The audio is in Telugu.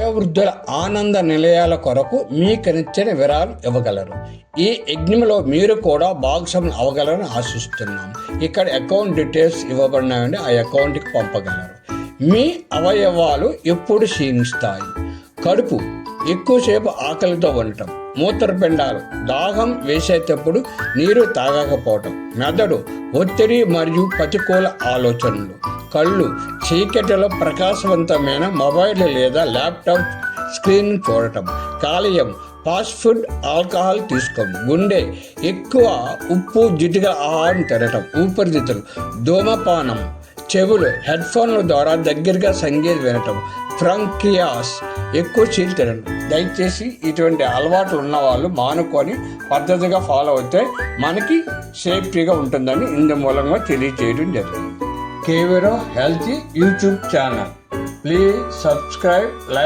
వయోవృద్ధుల ఆనంద నిలయాల కొరకు మీకు నచ్చిన విరాళం ఇవ్వగలరు. ఈ యజ్ఞంలో మీరు కూడా భాగస్వాములు అవ్వగలరని ఆశిస్తున్నాం. ఇక్కడ అకౌంట్ డీటెయిల్స్ ఇవ్వబడినాయండి, ఆ అకౌంట్కి పంపగలరు. మీ అవయవాలు ఎప్పుడు క్షీణిస్తాయి? కడుపు ఎక్కువసేపు ఆకలితో ఉండటం, మూత్రపిండాలు దాహం వేసేటప్పుడు నీరు తాగకపోవటం, మెదడు ఒత్తిడి మరియు ప్రతికూల ఆలోచనలు, కళ్ళు చీకటిలో ప్రకాశవంతమైన మొబైల్ లేదా ల్యాప్టాప్ స్క్రీన్ చూడటం, కాలేయం ఫాస్ట్ ఫుడ్ ఆల్కహాల్ తీసుకోవడం, గుండె ఎక్కువ ఉప్పు జిడ్డుగా ఆహారం తినటం, ఊపిరితిత్తులు ధూమపానం, చెవులు హెడ్ఫోన్ల ద్వారా దగ్గరగా సంగీతం వినటం, ఫ్రంకియాస్ ఎక్కువ చీలు తినడం. దయచేసి ఇటువంటి అలవాట్లు ఉన్న వాళ్ళు మానుకొని పద్ధతిగా ఫాలో అయితే మనకి సేఫ్టీగా ఉంటుందని ఇందు మూలంగా తెలియజేయడం జరిగింది. కేవీరో healthy YouTube channel. Please subscribe, like.